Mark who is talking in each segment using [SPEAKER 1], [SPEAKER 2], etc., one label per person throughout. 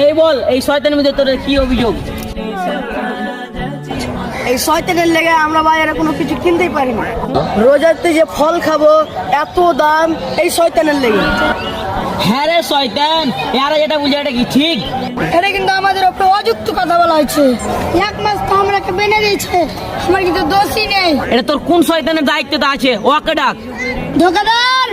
[SPEAKER 1] এই বল, এই শয়তানের মধ্যে তোর কি অভিযোগ?
[SPEAKER 2] এই শয়তানের লেগে আমরা বাজারে কোনো কিছু কিনতেই পারি না। রোজাতে যে ফল খাবো এত দাম এই শয়তানের লেগে।
[SPEAKER 1] হ্যাঁ রে শয়তান, এরা যেটা বুঝে এটা কি ঠিক?
[SPEAKER 2] এটা কিন্তু আমাদের উপরে অযুক্ত কথা বলা হয়েছে। এক মাস তো আমরাকে বেঁধে দিয়েছে, আমার কিন্তু দোষই নেই।
[SPEAKER 1] এটা তোর কোন শয়তানের দায়িত্বটা আছে? ওকে ডাক।
[SPEAKER 2] ধোকাদার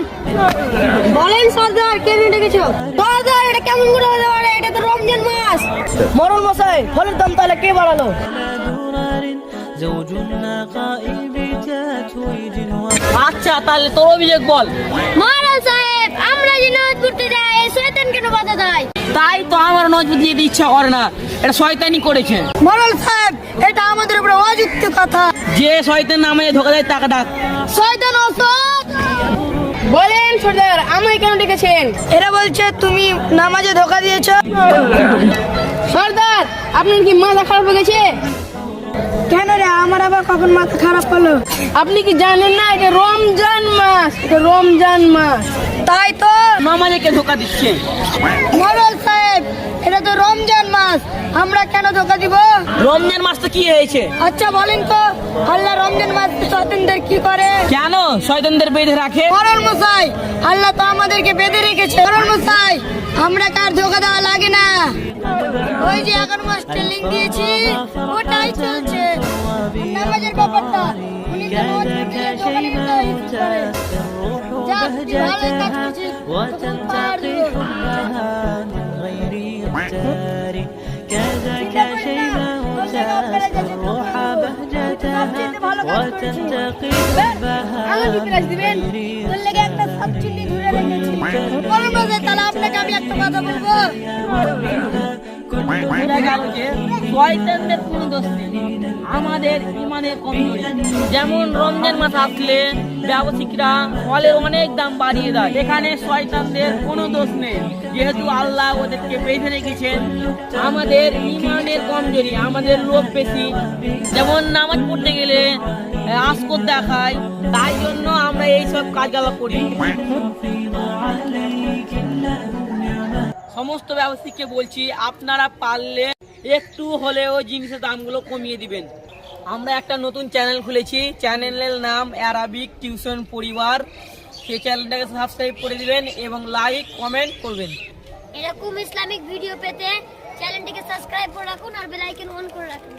[SPEAKER 2] বলেন সর্দার, কে নিয়ে ডেকেছো? সর্দার এটা কেমন করে হতে পারে? এটা তো রমজান মাস। মরণ মশাই, ফলের দাম তাহলে কে বাড়ালো?
[SPEAKER 1] আচ্ছা তাহলে তোর অভিযোগ বল।
[SPEAKER 2] মরণ সাহেব, আমরা যে নামাজ পড়তে যাই এই শয়তান কেন বাধা দেয়?
[SPEAKER 1] তাই তো আমার নজর দিতে ইচ্ছা করে না, এটা শয়তানি করেছে।
[SPEAKER 2] মরণ সাহেব, এটা আমাদের উপরে অযুক্ত কথা।
[SPEAKER 1] যে শয়তান নামে ধোকা দেয় তাকে ডাক।
[SPEAKER 2] শয়তান অসৎ। বলেন সর্দার, আমায় কেন ডেকেছেন? এরা বলছে তুমি নামাজে ধোকা দিয়েছো। সর্দার, আপনার কি মাথা খারাপ হয়ে গেছে? কেন রে, আমার আবার কখন মাথা খারাপ হলো? আপনি কি জানেন না এটা রমজান মাস? এটা রমজান মাস। তাই তো
[SPEAKER 1] নামাজে ধোকা দিচ্ছে।
[SPEAKER 2] মরল সাহেব, এটা তো রমজান মাস, আমরা কেন ধোকা দিব?
[SPEAKER 1] রমজান মাস তো কি হয়েছে?
[SPEAKER 2] আচ্ছা বলেন তো, আল্লাহ রমজান মাস শয়তানদের কি করে?
[SPEAKER 1] কেন শয়তানদের বেঁধে রাখে?
[SPEAKER 2] মরল মশাই, আল্লাহ তো আমাদেরকে বেঁধে রেখেছে। মরল মশাই, আমরা কার ধোকা দেওয়া লাগে না। ওই যে এখন মাস্টার লিঙ্ক দিয়েছি ওটাই চলছে। নামাজের ব্যাপারটা উনি তো রোজ দিয়ে ধোকা নিতে করে। যা তুই ভালো কাজ করছিস, তোকে পার দেব। আপনাকে আমি একটা কথা বলবো।
[SPEAKER 1] শয়তানদের কোনো দোষ নেই, আমাদের ইমানের কমজোরি। যেমন রমজান মাস আসলে ব্যবসায়িকরা ফলের অনেক দাম বাড়িয়ে দেয়, এখানে শয়তানদের কোনো দোষ নেই, যেহেতু আল্লাহ ওদেরকে বেঁধে রেখেছেন। আমাদের ইমানের কমজোরি, আমাদের লোভ বেশি। যেমন নামাজ পড়তে গেলে আসকর দেখায়, তাই জন্য আমরা এইসব কাজগুলো করি। সমস্ত ব্যবসায়ীকে বলছি, আপনারা পারলে একটু হলেও জিনিসের দামগুলো কমিয়ে দিবেন। আমরা একটা নতুন চ্যানেল খুলেছি, চ্যানেলের নাম অ্যারাবিক টিউশন পরিবার। সেই চ্যানেলটাকে সাবস্ক্রাইব করে দিবেন এবং লাইক কমেন্ট করবেন।
[SPEAKER 3] এরকম ইসলামিক ভিডিও পেতে চ্যানেলটিকে সাবস্ক্রাইব করে রাখুন আর বেল আইকন অন করে রাখুন।